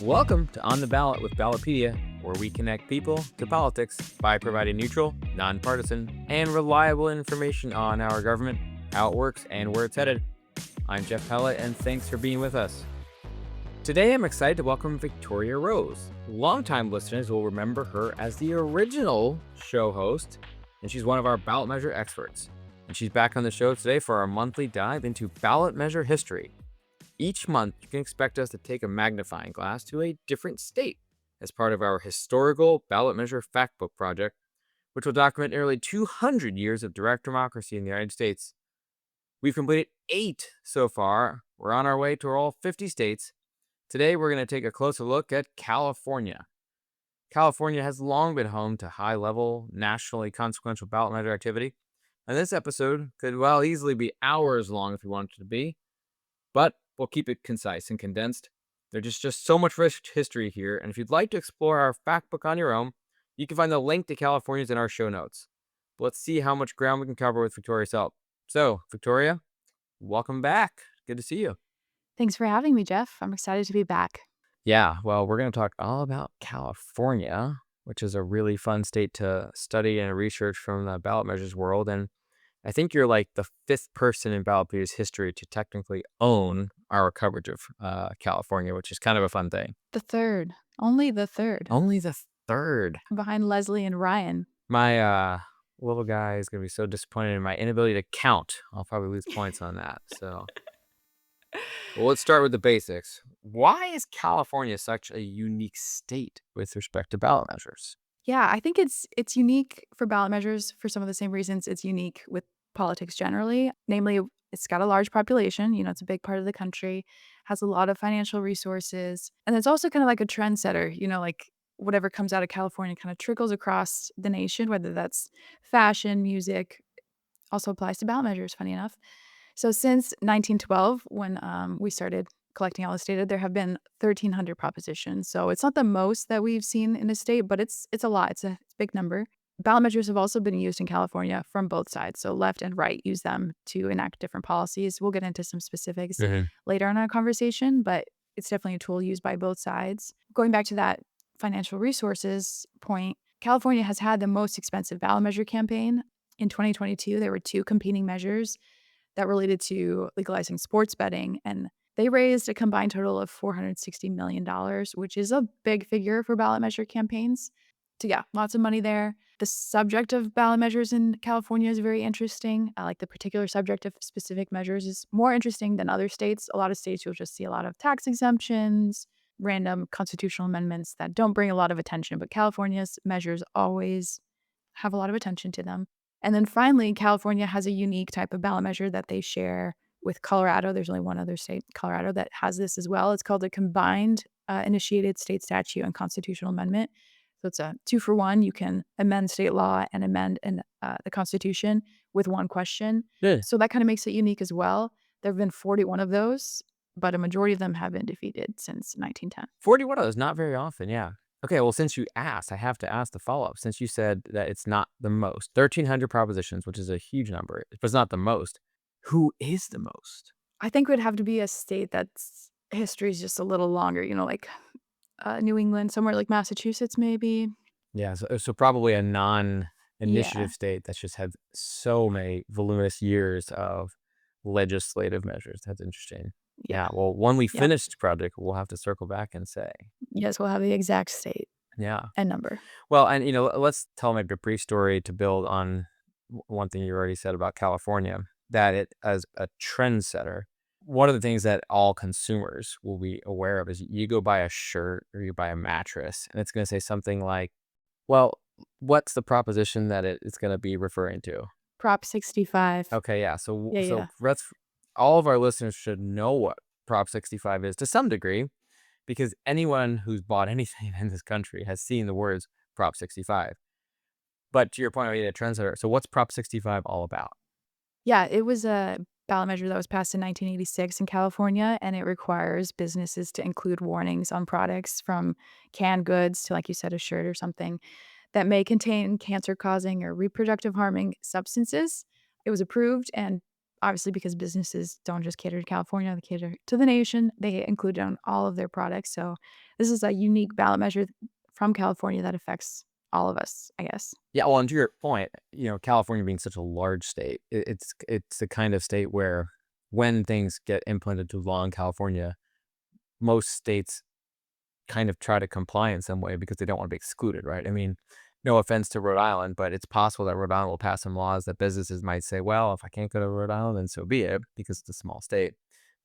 Welcome to On the Ballot with Ballotpedia, where we connect people to politics by providing neutral, nonpartisan, and reliable information on our government, how it works, and where it's headed. I'm Jeff Pellett, and thanks for being with us. Today, I'm excited to welcome Victoria Rose. Longtime listeners will remember her as the original show host, and she's one of our ballot measure experts. And she's back on the show today for our monthly dive into ballot measure history. Each month, you can expect us to take a magnifying glass to a different state as part of our Historical Ballot Measure Factbook project, which will document nearly 200 years of direct democracy in the United States. We've completed 8 so far. We're on our way to all 50 states. Today, we're going to take a closer look at California. California has long been home to high-level, nationally consequential ballot measure activity, and this episode could easily be hours long if we wanted it to be, but we'll keep it concise and condensed. There's just so much rich history here, and if you'd like to explore our factbook on your own, you can find the link to California's in our show notes. But let's see how much ground we can cover with Victoria's help. So, Victoria, welcome back. Good to see you. Thanks for having me, Jeff. I'm excited to be back. Yeah, well, we're going to talk all about California, which is a really fun state to study and research from the ballot measures world. And I think you're like the 5th person in Ballotpedia's history to technically own our coverage of California, which is kind of a fun thing. The third. Only the third. Only the 3rd. Behind Leslie and Ryan. My little guy is going to be so disappointed in my inability to count. I'll probably lose points on that. So, well, let's start with the basics. Why is California such a unique state with respect to ballot measures? Yeah, I think it's unique for ballot measures for some of the same reasons it's unique with politics generally. Namely, it's got a large population. It's a big part of the country, has a lot of financial resources. And it's also kind of like a trendsetter. Like whatever comes out of California kind of trickles across the nation, whether that's fashion, music, also applies to ballot measures, funny enough. So since 1912, when we started collecting all this data, there have been 1,300 propositions. So it's not the most that we've seen in a state, but it's a lot. It's a big number. Ballot measures have also been used in California from both sides. So left and right use them to enact different policies. We'll get into some specifics later in our conversation, but it's definitely a tool used by both sides. Going back to that financial resources point, California has had the most expensive ballot measure campaign. In 2022, there were 2 competing measures that related to legalizing sports betting, and they raised a combined total of $460 million, which is a big figure for ballot measure campaigns. So yeah, lots of money there. The subject of ballot measures in California is very interesting. I like the particular subject of specific measures is more interesting than other states. A lot of states, you'll just see a lot of tax exemptions, random constitutional amendments that don't bring a lot of attention, but California's measures always have a lot of attention to them. And then finally, California has a unique type of ballot measure that they share with Colorado. There's only one other state, Colorado, that has this as well. It's called a combined initiated state statute and constitutional amendment. So it's a 2-for-1. You can amend state law and amend the Constitution with one question. Yeah. So that kind of makes it unique as well. There have been 41 of those, but a majority of them have been defeated since 1910. 41 of those, not very often, yeah. Okay, well, since you asked, I have to ask the follow-up. Since you said that it's not the most, 1,300 propositions, which is a huge number, but it's not the most, who is the most? I think it would have to be a state that's history is just a little longer, like New England, somewhere like Massachusetts, maybe. Yeah, so probably a non-initiative state that's just had so many voluminous years of legislative measures. That's interesting. Yeah, well, when we finish the project, we'll have to circle back and say. Yes, we'll have the exact state. Yeah. And number. Well, and, let's tell maybe a brief story to build on one thing you already said about California, that it as a trendsetter, one of the things that all consumers will be aware of is you go buy a shirt or you buy a mattress, and it's going to say something like, well, what's the proposition that it's going to be referring to? Prop 65. Okay, yeah. So all of our listeners should know what Prop 65 is to some degree, because anyone who's bought anything in this country has seen the words Prop 65. But to your point, I need a trendsetter. So what's Prop 65 all about? Yeah, it was a ballot measure that was passed in 1986 in California, and it requires businesses to include warnings on products from canned goods to, like you said, a shirt or something that may contain cancer-causing or reproductive harming substances. It was approved and obviously because businesses don't just cater to California, they cater to the nation. They include it on all of their products. So this is a unique ballot measure from California that affects all of us, I guess. Yeah, well, and to your point, California being such a large state, it's the kind of state where when things get implemented to law in California, most states kind of try to comply in some way because they don't want to be excluded, right? I mean, no offense to Rhode Island, but it's possible that Rhode Island will pass some laws that businesses might say, well, if I can't go to Rhode Island, then so be it, because it's a small state.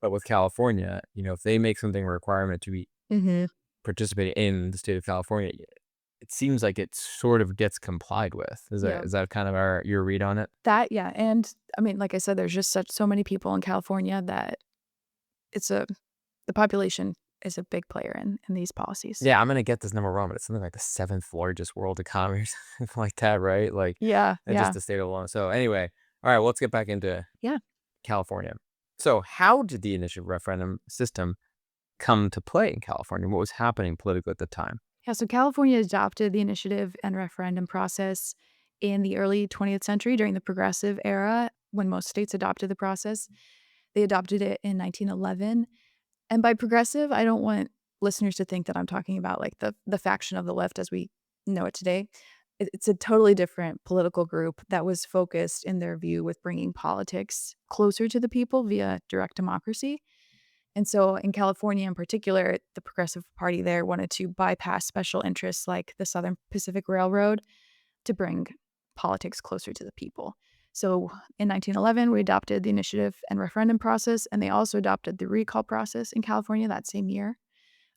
But with California, if they make something a requirement to be Mhm. participating in the state of California, it seems like it sort of gets complied with. Is that Yeah. is that kind of your read on it? That yeah, and I mean, like I said, there's just so many people in California that it's a the population is a big player in these policies. Yeah, I'm gonna get this number wrong, but it's something like the seventh largest world economy or something like that, right? Like, Yeah, just yeah, the state alone. So anyway, all right, well, let's get back into yeah. California. So how did the initial referendum system come to play in California? What was happening politically at the time? Yeah, so California adopted the initiative and referendum process in the early 20th century during the progressive era when most states adopted the process. They adopted it in 1911. And by progressive, I don't want listeners to think that I'm talking about like the faction of the left as we know it today. It's a totally different political group that was focused in their view with bringing politics closer to the people via direct democracy. And so in California in particular, the Progressive Party there wanted to bypass special interests like the Southern Pacific Railroad to bring politics closer to the people. So in 1911, we adopted the initiative and referendum process, and they also adopted the recall process in California that same year.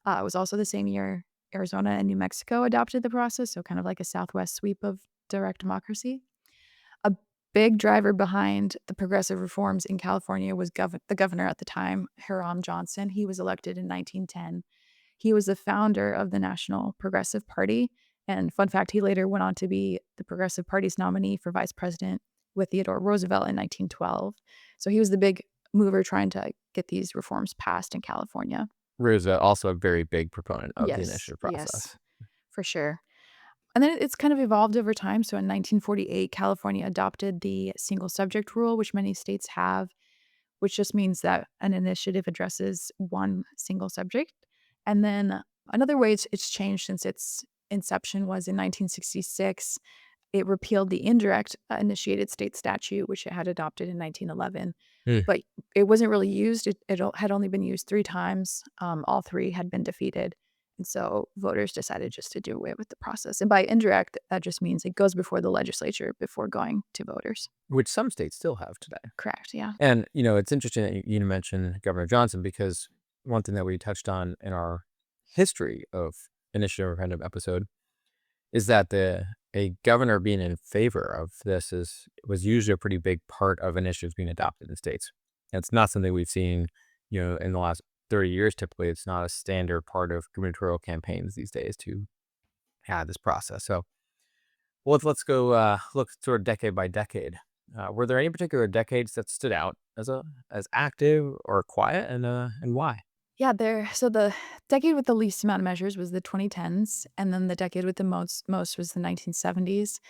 It was also the same year Arizona and New Mexico adopted the process, so kind of like a Southwest sweep of direct democracy. A big driver behind the progressive reforms in California was the governor at the time, Hiram Johnson. He was elected in 1910. He was the founder of the National Progressive Party. And fun fact, he later went on to be the Progressive Party's nominee for vice president with Theodore Roosevelt in 1912. So he was the big mover trying to get these reforms passed in California. Roosevelt, also a very big proponent of the Yes, initiative yes, process. for sure. And then it's kind of evolved over time. So in 1948, California adopted the single subject rule, which many states have, which just means that an initiative addresses one single subject. And then another way it's changed since its inception was in 1966. It repealed the indirect initiated state statute, which it had adopted in 1911. Hmm. But it wasn't really used. It had only been used 3 times. All three had been defeated. And so voters decided just to do away with the process. And by indirect, that just means it goes before the legislature before going to voters. Which some states still have today. Correct. Yeah. And, it's interesting that you mentioned Governor Johnson because one thing that we touched on in our history of initiative referendum episode is that a governor being in favor of this was usually a pretty big part of initiatives being adopted in states. And it's not something we've seen, in the last 30 years. Typically, it's not a standard part of gubernatorial campaigns these days to have this process. So, well, let's go look sort of decade by decade. Were there any particular decades that stood out as active or quiet, and why? Yeah, so the decade with the least amount of measures was the 2010s, and then the decade with the most was the 1970s.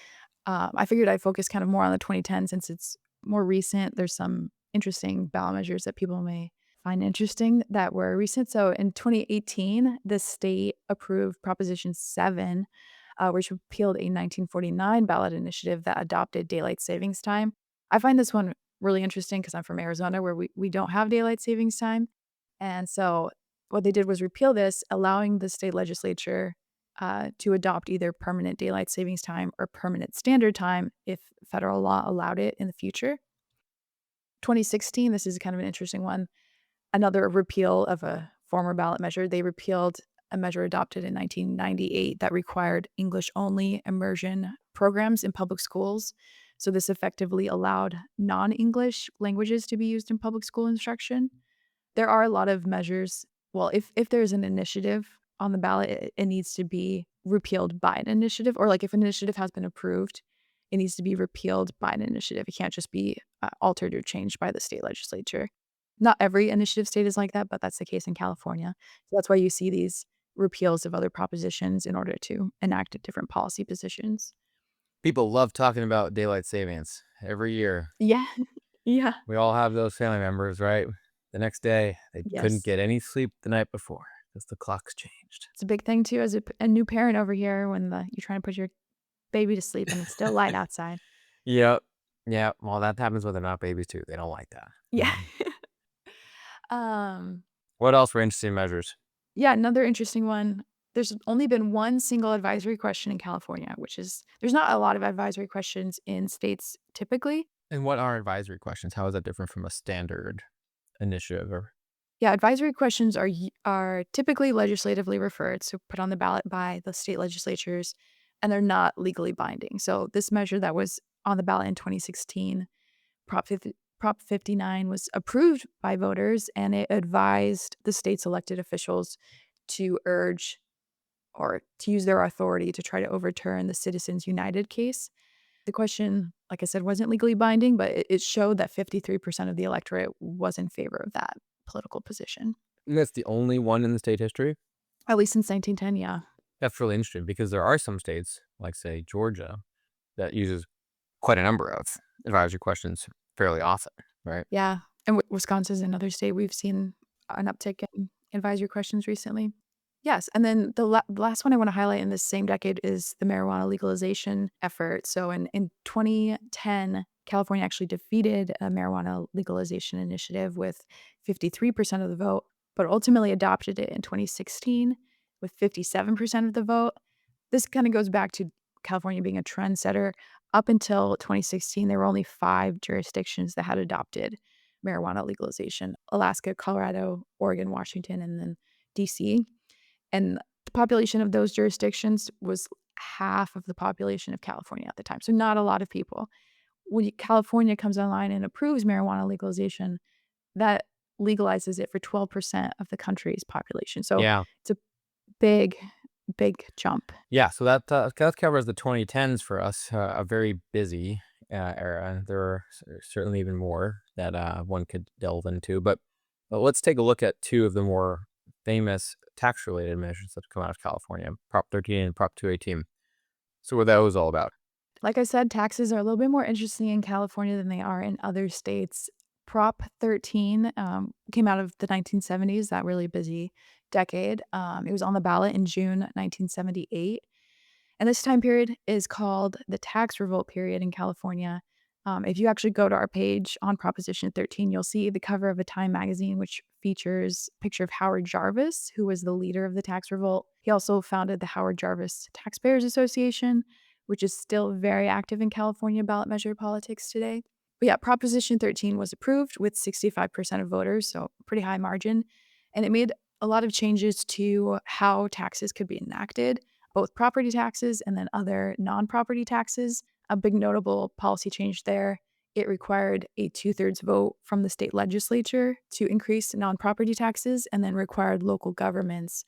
I figured I'd focus kind of more on the 2010s since it's more recent. There's some interesting ballot measures that people may find interesting that were recent. So in 2018, the state approved Proposition 7, which repealed a 1949 ballot initiative that adopted daylight savings time. I find this one really interesting because I'm from Arizona where we don't have daylight savings time. And so what they did was repeal this, allowing the state legislature to adopt either permanent daylight savings time or permanent standard time if federal law allowed it in the future. 2016, this is kind of an interesting one. Another repeal of a former ballot measure. They repealed a measure adopted in 1998 that required English only immersion programs in public schools. So this effectively allowed non English languages to be used in public school instruction. There are a lot of measures. Well, if there's an initiative on the ballot, it needs to be repealed by an initiative, or like if an initiative has been approved, it needs to be repealed by an initiative. It can't just be altered or changed by the state legislature. Not every initiative state is like that, but that's the case in California. So that's why you see these repeals of other propositions in order to enact different policy positions. People love talking about daylight savings every year. Yeah. Yeah. We all have those family members, right? The next day, they couldn't Yes. get any sleep the night before because the clocks changed. It's a big thing too as a new parent over here when you're trying to put your baby to sleep and it's still light outside. Yep. Yeah. Well, that happens when they're not babies too. They don't like that. Yeah. Mhm. Um, What else were interesting measures? yeah, another interesting one. There's only been one single advisory question in California, which is there's not a lot of advisory questions in states typically. And what are advisory questions? How is that different from a standard initiative? Or Yeah, advisory questions are typically legislatively referred, so put on the ballot by the state legislatures, and they're not legally binding. So this measure that was on the ballot in 2016, Prop 59 was approved by voters, and it advised the state's elected officials to urge or to use their authority to try to overturn the Citizens United case. The question, like I said, wasn't legally binding, but it showed that 53% of the electorate was in favor of that political position. that's the only one in the state history. At least since 1910, yeah. That's really interesting because there are some states, like say Georgia, that uses quite a number of advisory questions fairly often, right? Yeah, and Wisconsin's another state we've seen an uptick in advisory questions recently. Yes, and then the last one I wanna highlight in this same decade is the marijuana legalization effort. So in 2010, California actually defeated a marijuana legalization initiative with 53% of the vote, but ultimately adopted it in 2016 with 57% of the vote. This kinda goes back to California being a trendsetter. Up until 2016, there were only 5 jurisdictions that had adopted marijuana legalization: Alaska, Colorado, Oregon, Washington, and then DC. And the population of those jurisdictions was half of the population of California at the time, so not a lot of people. When California comes online and approves marijuana legalization, that legalizes it for 12% of the country's population, so Yeah. it's a big, big jump. Yeah. So that covers the 2010s for us, a very busy era. There are certainly even more that one could delve into. But let's take a look at two of the more famous tax related measures that come out of California, Prop 13 and Prop 218. So, what that was all about. Like I said, taxes are a little bit more interesting in California than they are in other states. Prop 13 came out of the 1970s, that really busy decade. It was on the ballot in June 1978. And this time period is called the Tax Revolt period in California. If you actually go to our page on Proposition 13, you'll see the cover of a Time magazine, which features a picture of Howard Jarvis, who was the leader of the Tax Revolt. He also founded the Howard Jarvis Taxpayers Association, which is still very active in California ballot measure politics today. But yeah, Proposition 13 was approved with 65% of voters, so pretty high margin. And it made a lot of changes to how taxes could be enacted, both property taxes and then other non property taxes. A big notable policy change there, it required a two-thirds vote from the state legislature to increase non property taxes and then required local governments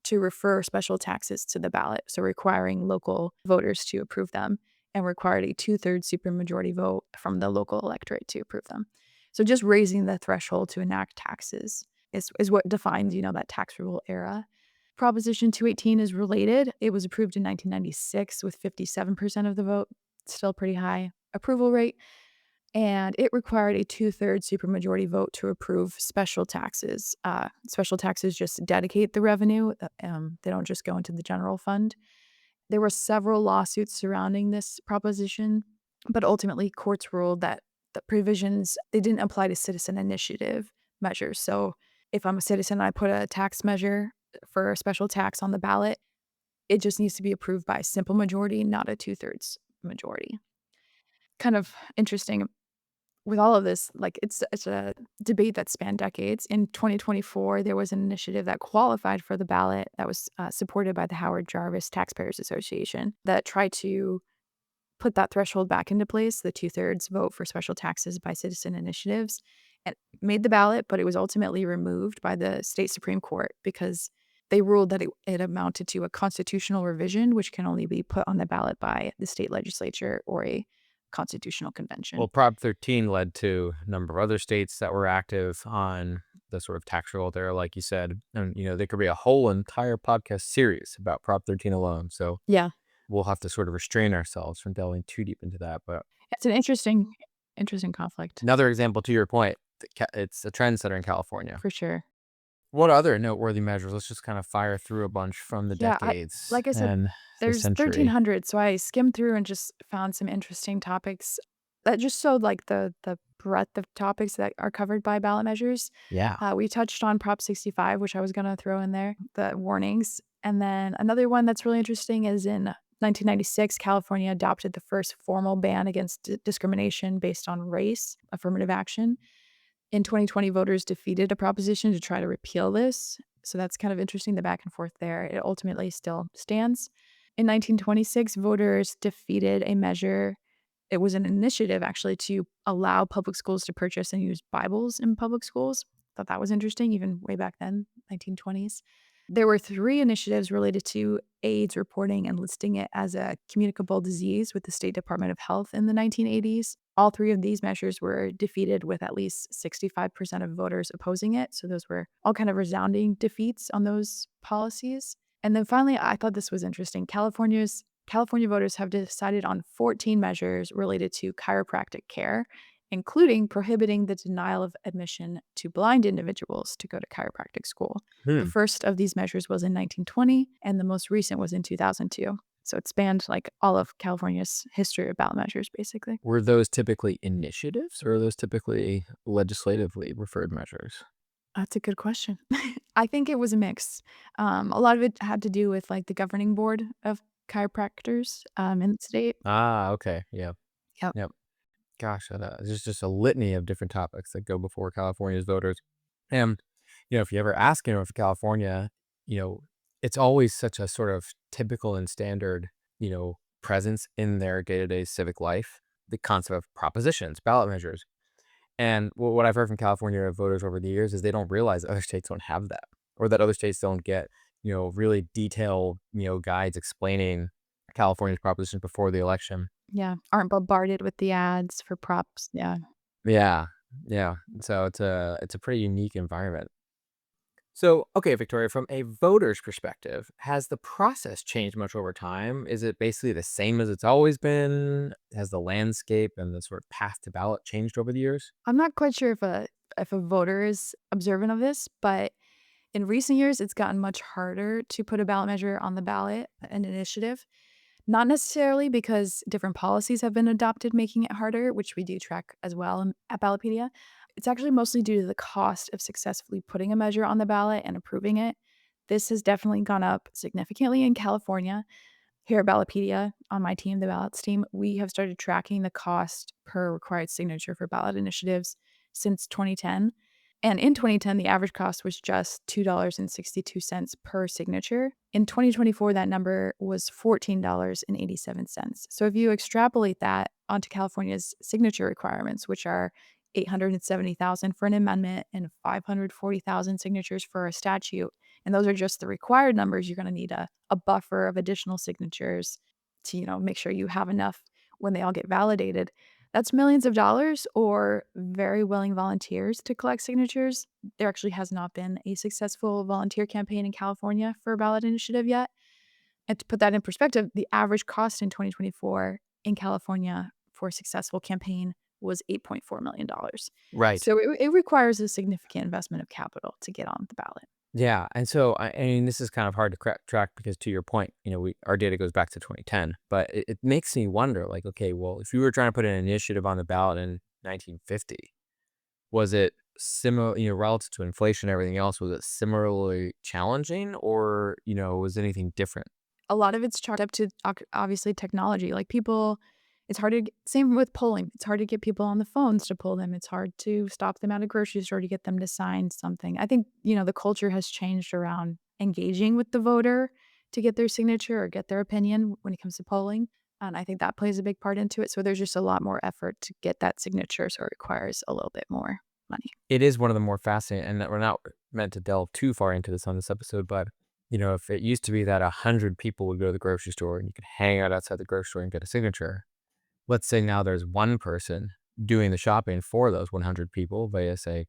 to refer special taxes to the ballot. So, requiring local voters to approve them and required a two-thirds supermajority vote from the local electorate to approve them. So, just raising the threshold to enact taxes is what defines, that tax revolt era. Proposition 218 is related. It was approved in 1996 with 57% of the vote, still pretty high approval rate, and it required a two-thirds supermajority vote to approve special taxes. Special taxes just dedicate the revenue, they don't just go into the general fund. There were several lawsuits surrounding this proposition, but ultimately courts ruled that the provisions, they didn't apply to citizen initiative measures. So if I'm a citizen and I put a tax measure for a special tax on the ballot, it just needs to be approved by a simple majority, not a two-thirds majority. Kind of interesting with all of this, like, it's a debate that spanned decades. In 2024, there was an initiative that qualified for the ballot that was, supported by the Howard Jarvis Taxpayers Association that tried to put that threshold back into place, the two-thirds vote for special taxes by citizen initiatives, and made the ballot, but it was ultimately removed by the state Supreme Court because they ruled that it amounted to a constitutional revision, which can only be put on the ballot by the state legislature or a constitutional Well, convention. Prop 13 led to a number of other states that were active on the sort of tax roll there, like you said. And, there could be a whole entire podcast series about Prop 13 alone. So Yeah. we'll have to sort of restrain ourselves from delving too deep into that. But It's an interesting Interesting conflict, Another example to your point, it's a trendsetter in California. for sure. What other noteworthy measures? Let's just kind of fire through a bunch from the Yeah, decades like I said, and the there's century. 1,300, so I skimmed through and just found some interesting topics that just showed, like, the breadth of topics that are covered by ballot measures. Yeah. We touched on Prop 65, which I was gonna throw in there, the warnings, and then another one that's really interesting is in 1996, California adopted the first formal ban against discrimination based on race, affirmative action. In 2020, voters defeated a proposition to try to repeal this. So that's kind of interesting, the back and forth there. It ultimately still stands. In 1926, voters defeated a measure. It was an initiative actually to allow public schools to purchase and use Bibles in public schools. Thought that was interesting, even way back then, 1920s. There were 3 initiatives related to AIDS reporting and listing it as a communicable disease with the State Department of Health in the 1980s. All 3 of these measures were defeated with at least 65% of voters opposing it, so those were all kind of resounding defeats on those policies. And then finally, I thought this was interesting. California voters have decided on 14 measures related to chiropractic care, including prohibiting the denial of admission to blind individuals to go to chiropractic school. The Hmm. first of these measures was in 1920, and the most recent was in 2002. So it spanned like all of California's history of ballot measures, basically. Were those typically initiatives or are those typically legislatively referred measures? That's a good question. I think it was a mix. A lot of it had to do with like the governing board of chiropractors in the state. Ah, okay. Yeah. Yep. Yep. Gosh, there's just a litany of different topics that go before California's voters. And, if you ever ask anyone from California, you know, it's always such a sort of typical and standard, presence in their day-to-day civic life, the concept of propositions, ballot measures. And what I've heard from California voters over the years is they don't realize other states don't have that, or that other states don't get, really detailed, guides explaining California's propositions before the election. Yeah. Aren't bombarded with the ads for props. Yeah. Yeah, yeah. So it's a pretty unique environment. So, okay, Victoria, from a voter's perspective, has the process changed much over time? Is it basically the same as it's always been? Has the landscape and the sort of path to ballot changed over the years? I'm not quite sure if a voter is observant of this, but in recent years, it's gotten much harder to put a ballot measure on the ballot, an initiative. Not necessarily because different policies have been adopted, making it harder, which we do track as well at Ballotpedia. It's actually mostly due to the cost of successfully putting a measure on the ballot and approving it. This has definitely gone up significantly in California. Here at Ballotpedia, on my team, the ballots team, we have started tracking the cost per required signature for ballot initiatives since 2010. And in 2010, the average cost was just $2.62 per signature. In 2024, that number was $14.87. So if you extrapolate that onto California's signature requirements, which are 870,000 for an amendment and 540,000 signatures for a statute, and those are just the required numbers, you're going to need a buffer of additional signatures to, make sure you have enough when they all get validated. That's millions of dollars or very willing volunteers to collect signatures. There actually has not been a successful volunteer campaign in California for a ballot initiative yet. And to put that in perspective, the average cost in 2024 in California for a successful campaign was $8.4 million. Right. So it requires a significant investment of capital to get on the ballot. Yeah, and so I mean, this is kind of hard to track because, to your point, our data goes back to 2010, but it makes me wonder, like, okay, well, if you were trying to put an initiative on the ballot in 1950, was it similar, relative to inflation and everything else? Was it similarly challenging, or was anything different? A lot of it's chalked up to obviously technology. Like people, it's hard to same with polling. It's hard to get people on the phones to poll them. It's hard to stop them at a grocery store to get them to sign something. I think, the culture has changed around engaging with the voter to get their signature or get their opinion when it comes to polling. And I think that plays a big part into it. So there's just a lot more effort to get that signature. So it requires a little bit more money. It is one of the more fascinating, and that we're not meant to delve too far into this on this episode, but if it used to be that 100 people would go to the grocery store and you could hang out outside the grocery store and get a signature, let's say now there's one person doing the shopping for those 100 people via, say,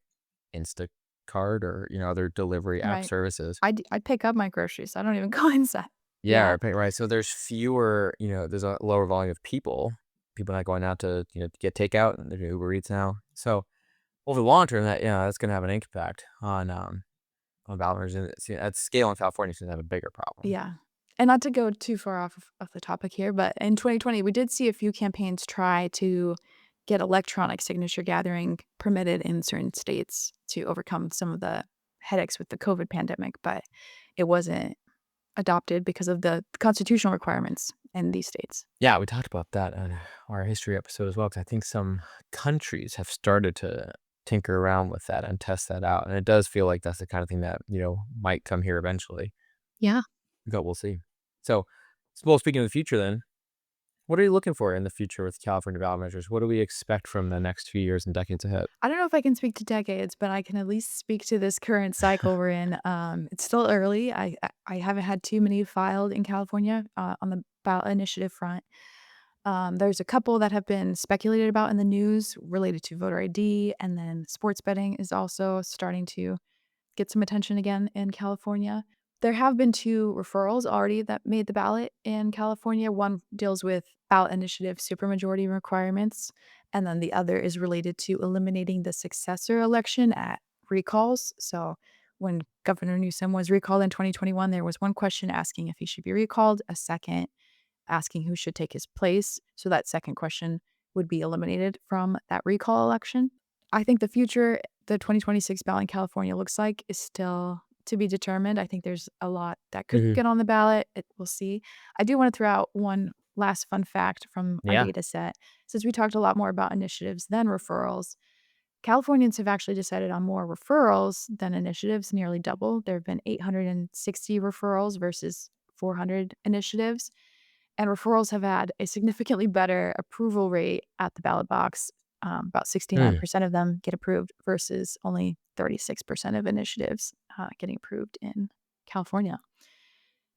Instacart or other delivery app Right. services. I'd pick up my groceries. I don't even go inside. Yeah, Yeah. right. So there's fewer, there's a lower volume of people people not going out to get takeout, and they're doing Uber Eats now. So over the long term, that's going to have an impact on ballot measures. And at scale in California, it's going to have a bigger problem. Yeah. And not to go too far off the topic here, but in 2020, we did see a few campaigns try to get electronic signature gathering permitted in certain states to overcome some of the headaches with the COVID pandemic, but it wasn't adopted because of the constitutional requirements in these states. Yeah, we talked about that on our history episode as well, because I think some countries have started to tinker around with that and test that out. And it does feel like that's the kind of thing that, might come here eventually. Yeah. But we'll see. So, speaking of the future then, what are you looking for in the future with California ballot measures? What do we expect from the next few years and decades ahead? I don't know if I can speak to decades, but I can at least speak to this current cycle we're in. It's still early. I haven't had too many filed in California on the ballot initiative front. There's a couple that have been speculated about in the news related to voter ID, and then sports betting is also starting to get some attention again in California. There have been 2 referrals already that made the ballot in California. One deals with ballot initiative supermajority requirements, and then the other is related to eliminating the successor election at recalls. So when Governor Newsom was recalled in 2021, there was one question asking if he should be recalled, a second asking who should take his place. So that second question would be eliminated from that recall election. I think the future, the 2026 ballot in California looks like, is still to be determined. I think there's a lot that could get on the ballot. We'll see. I do want to throw out one last fun fact from our Yeah. data set. Since we talked a lot more about initiatives than referrals, Californians have actually decided on more referrals than initiatives, nearly double. There have been 860 referrals versus 400 initiatives. And referrals have had a significantly better approval rate at the ballot box. About 69% of them get approved versus only 36% of initiatives getting approved in California.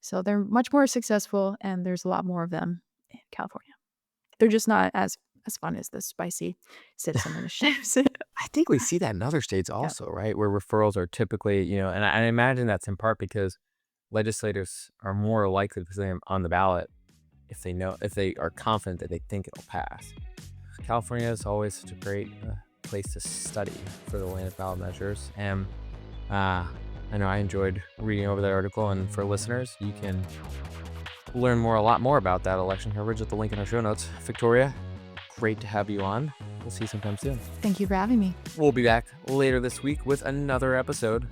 So they're much more successful, and there's a lot more of them in California. They're just not as fun as the spicy citizen initiatives. I think we see that in other states also, right? Where referrals are typically, and I imagine that's in part because legislators are more likely to put them on the ballot if they are confident that they think it'll pass. California is always such a great place to study for the land of ballot measures. And I know I enjoyed reading over that article. And for listeners, you can learn a lot more about that election coverage at the link in our show notes. Victoria, great to have you on. We'll see you sometime soon. Thank you for having me. We'll be back later this week with another episode.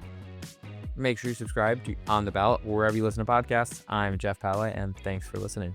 Make sure you subscribe to On the Ballot wherever you listen to podcasts. I'm Jeff Palley, and thanks for listening.